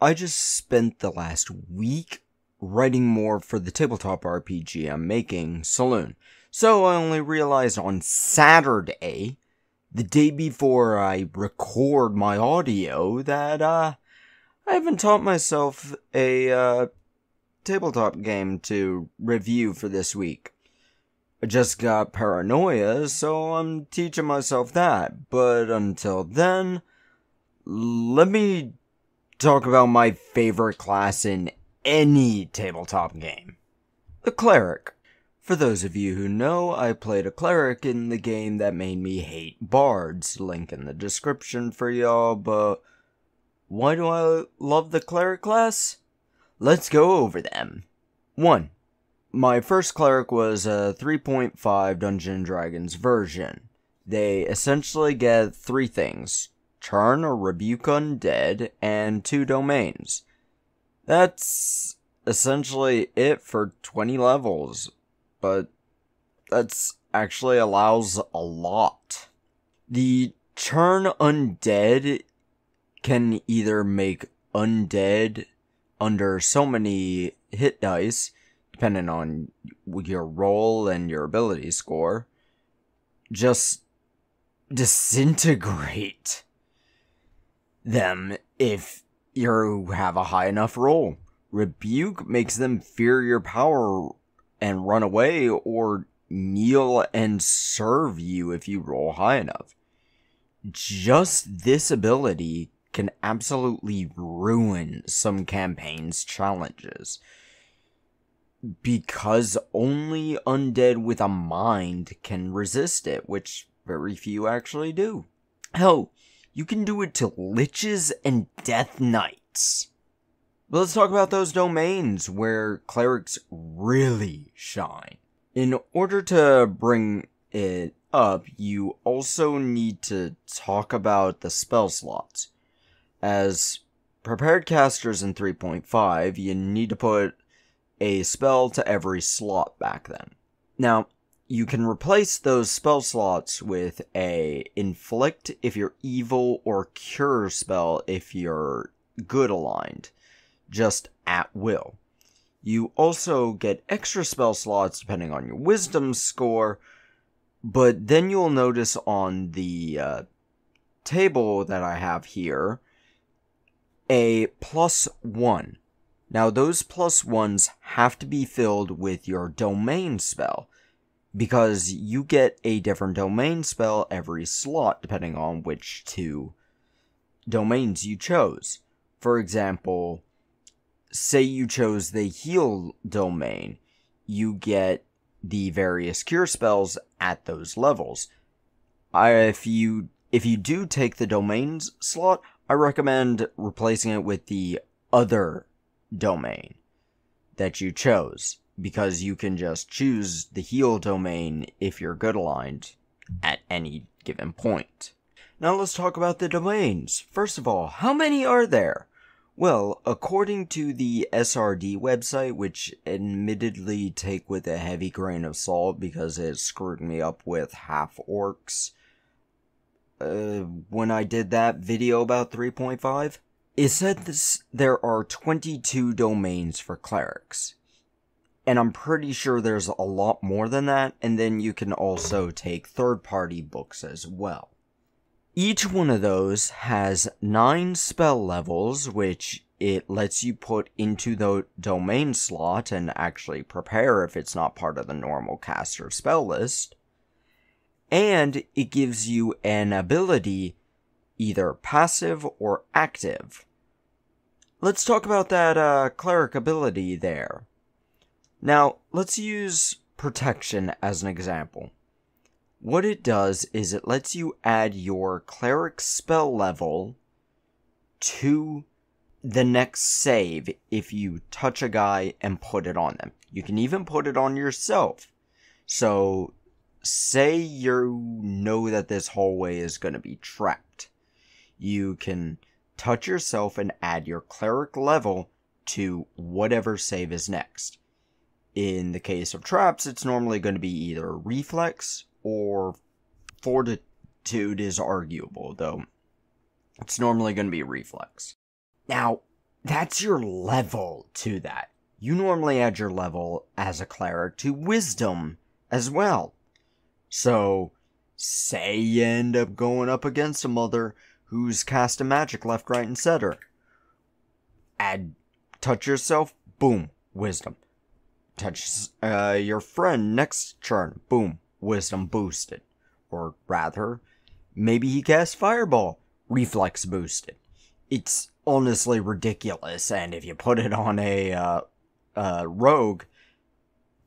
I just spent the last week writing more for the tabletop RPG I'm making, Saloon. So I only realized on Saturday, the day before I record my audio, that I haven't taught myself a tabletop game to review for this week. I just got paranoia, so I'm teaching myself that. But until then, let me talk about my favorite class in any tabletop game. The Cleric. For those of you who know, I played a Cleric in the game that made me hate bards. Link in the description for y'all, but why do I love the Cleric class? Let's go over them. 1. My first Cleric was a 3.5 Dungeons & Dragons version. They essentially get 3 things: Turn or Rebuke Undead, and 2 domains. That's essentially it for 20 levels, but that's actually allows a lot. The Turn Undead can either make undead under so many hit dice, depending on your roll and your ability score, just disintegrate them if you have a high enough roll. Rebuke makes them fear your power and run away, or kneel and serve you if you roll high enough. Just this ability can absolutely ruin some campaigns' challenges, because only undead with a mind can resist it, which very few actually do. Hell, you can do it to liches and death knights. But let's talk about those domains where clerics really shine. In order to bring it up, you also need to talk about the spell slots. As prepared casters in 3.5, you need to put a spell to every slot back then. Now, you can replace those spell slots with a inflict if you're evil, or cure spell if you're good aligned, just at will. You also get extra spell slots depending on your wisdom score, but then you'll notice on the table that I have here, a +1. Now those +1s have to be filled with your domain spell, because you get a different domain spell every slot depending on which 2 domains you chose. For example, say you chose the heal domain, you get the various cure spells at those levels. If you do take the domains slot, I recommend replacing it with the other domain that you chose, because you can just choose the heal domain if you're good aligned at any given point. Now let's talk about the domains. First of all, how many are there? Well, according to the SRD website, which admittedly take with a heavy grain of salt because it screwed me up with half-orcs when I did that video about 3.5, it said there are 22 domains for clerics. And I'm pretty sure there's a lot more than that, and then you can also take third-party books as well. Each one of those has 9 spell levels, which it lets you put into the domain slot and actually prepare if it's not part of the normal caster spell list. And it gives you an ability, either passive or active. Let's talk about that cleric ability there. Now, let's use protection as an example. What it does is it lets you add your cleric spell level to the next save if you touch a guy and put it on them. You can even put it on yourself. So, say you know that this hallway is going to be trapped. You can touch yourself and add your cleric level to whatever save is next. In the case of traps, it's normally going to be either reflex or fortitude is arguable, though it's normally going to be reflex. Now, that's your level to that. You normally add your level as a cleric to wisdom as well. So, say you end up going up against a mother who's casting magic left, right, and center. Touch yourself, boom, wisdom. Touch your friend next turn, boom, wisdom boosted. Or rather, maybe he casts fireball, reflex boosted. It's honestly ridiculous, and if you put it on a rogue,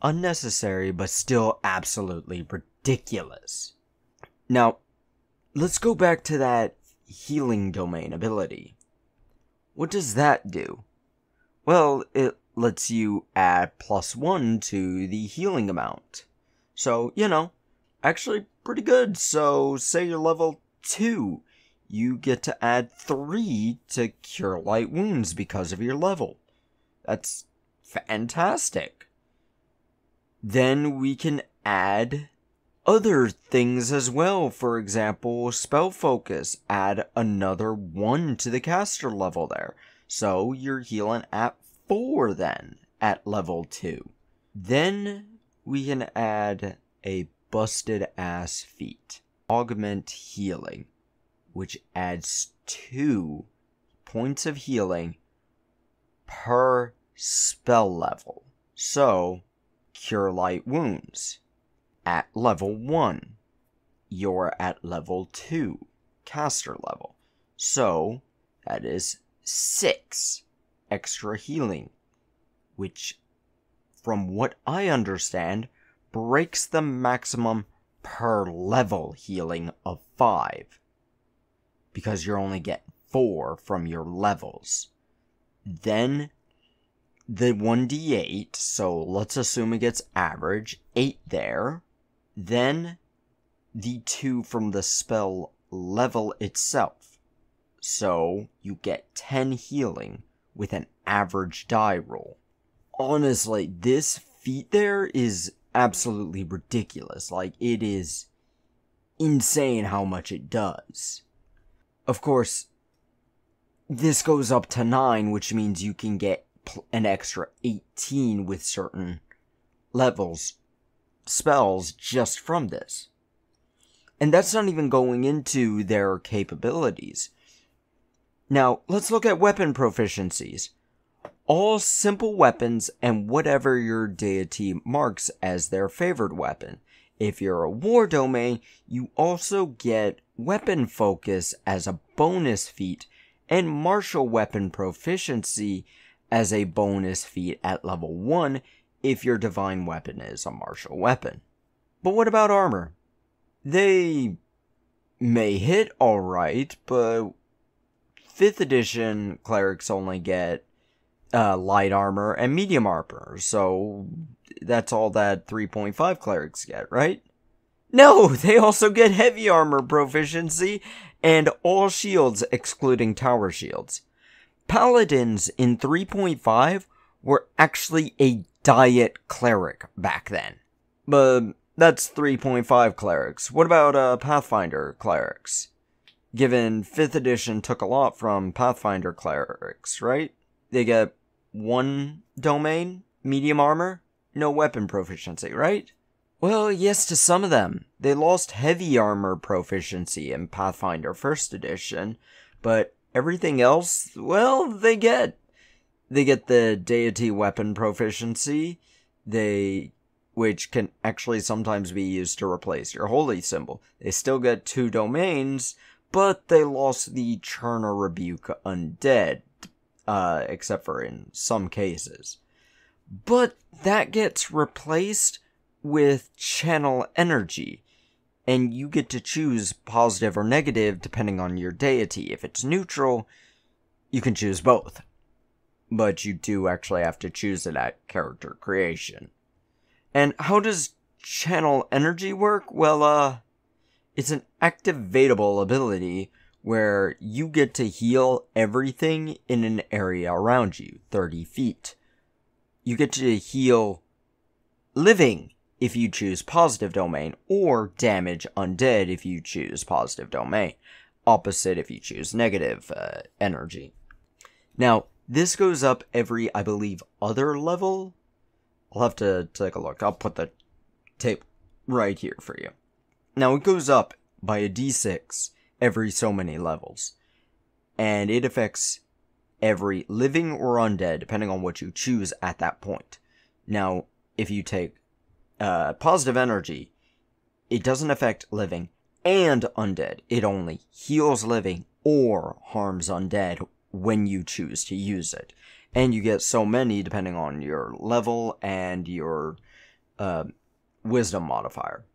unnecessary, but still absolutely ridiculous. Now, let's go back to that healing domain ability. What does that do? Well, it lets you add +1 to the healing amount. So, actually pretty good. So, say you're level 2, you get to add 3 to cure light wounds because of your level. That's fantastic. Then we can add other things as well. For example, spell focus. Add another 1 to the caster level there. So you're healing at 4 then, at level 2. Then we can add a busted ass feat. Augment healing, which adds 2 points of healing per spell level. So, cure light wounds at level 1. You're at level 2, caster level. So, that is 6 extra healing, which, from what I understand, breaks the maximum per level healing of 5. Because you're only getting 4 from your levels. Then, the 1d8, so let's assume it gets average, 8 there. Then, the 2 from the spell level itself. So, you get 10 healing with an average die roll. Honestly, this feat there is absolutely ridiculous. Like, it is insane how much it does. Of course, this goes up to 9, which means you can get an extra 18 with certain levels, spells, just from this. And that's not even going into their capabilities. Now, let's look at weapon proficiencies. All simple weapons and whatever your deity marks as their favored weapon. If you're a war domain, you also get weapon focus as a bonus feat and martial weapon proficiency as a bonus feat at level 1 if your divine weapon is a martial weapon. But what about armor? They may hit alright, but 5th edition clerics only get light armor and medium armor, so that's all that 3.5 clerics get, right? No, they also get heavy armor proficiency and all shields excluding tower shields. Paladins in 3.5 were actually a diet cleric back then. But that's 3.5 clerics. What about Pathfinder clerics? Given 5th edition took a lot from Pathfinder clerics, right? They get 1 domain, medium armor, no weapon proficiency, right? Well, yes, to some of them. They lost heavy armor proficiency in Pathfinder 1st edition, but everything else, well, they get the deity weapon proficiency, which can actually sometimes be used to replace your holy symbol. They still get 2 domains, but they lost the Churn or Rebuke Undead, except for in some cases. But that gets replaced with Channel Energy, and you get to choose positive or negative depending on your deity. If it's neutral, you can choose both. But you do actually have to choose it at character creation. And how does Channel Energy work? Well, it's an activatable ability where you get to heal everything in an area around you, 30 feet. You get to heal living if you choose positive domain, or damage undead if you choose positive domain. Opposite if you choose negative energy. Now, This goes up every, I believe, other level. I'll have to take a look. I'll put the tape right here for you. Now, it goes up by a d6 every so many levels. And it affects every living or undead, depending on what you choose at that point. Now, if you take positive energy, it doesn't affect living and undead. It only heals living or harms undead when you choose to use it. And you get so many depending on your level and your wisdom modifier.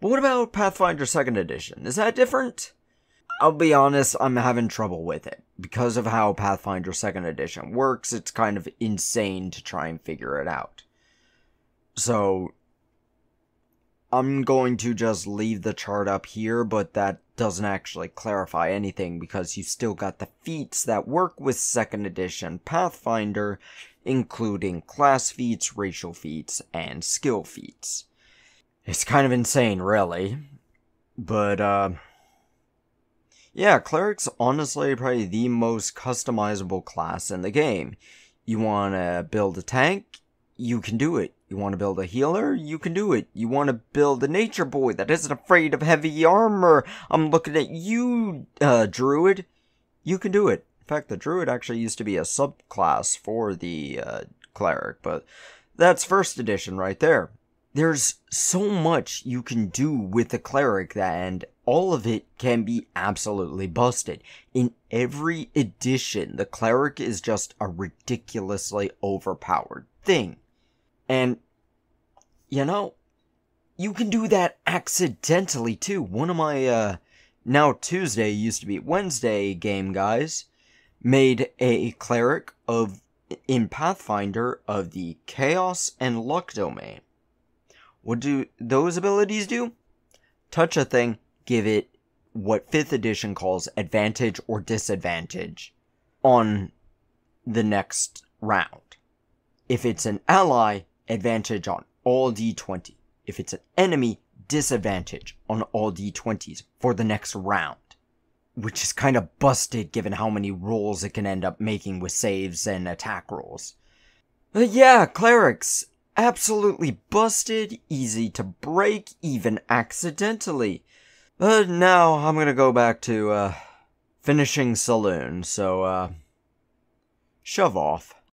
But what about Pathfinder 2nd Edition? Is that different? I'll be honest, I'm having trouble with it. Because of how Pathfinder 2nd Edition works, it's kind of insane to try and figure it out. So, I'm going to just leave the chart up here, but that doesn't actually clarify anything because you still got the feats that work with 2nd Edition Pathfinder, including class feats, racial feats, and skill feats. It's kind of insane, really. But, yeah, Cleric's honestly probably the most customizable class in the game. You want to build a tank? You can do it. You want to build a healer? You can do it. You want to build a nature boy that isn't afraid of heavy armor? I'm looking at you, druid. You can do it. In fact, the druid actually used to be a subclass for the cleric, but that's 1st edition right there. There's so much you can do with the cleric and all of it can be absolutely busted. In every edition, the cleric is just a ridiculously overpowered thing. And, you know, you can do that accidentally too. One of my, now Tuesday, used to be Wednesday game guys, made a cleric in Pathfinder of the Chaos and Luck domain. What do those abilities do? Touch a thing, give it what 5th edition calls advantage or disadvantage on the next round. If it's an ally, advantage on all d20. If it's an enemy, disadvantage on all d20s for the next round. Which is kind of busted given how many rolls it can end up making with saves and attack rolls. But yeah, clerics. Absolutely busted, easy to break, even accidentally. But now I'm gonna go back to finishing Saloon, so shove off.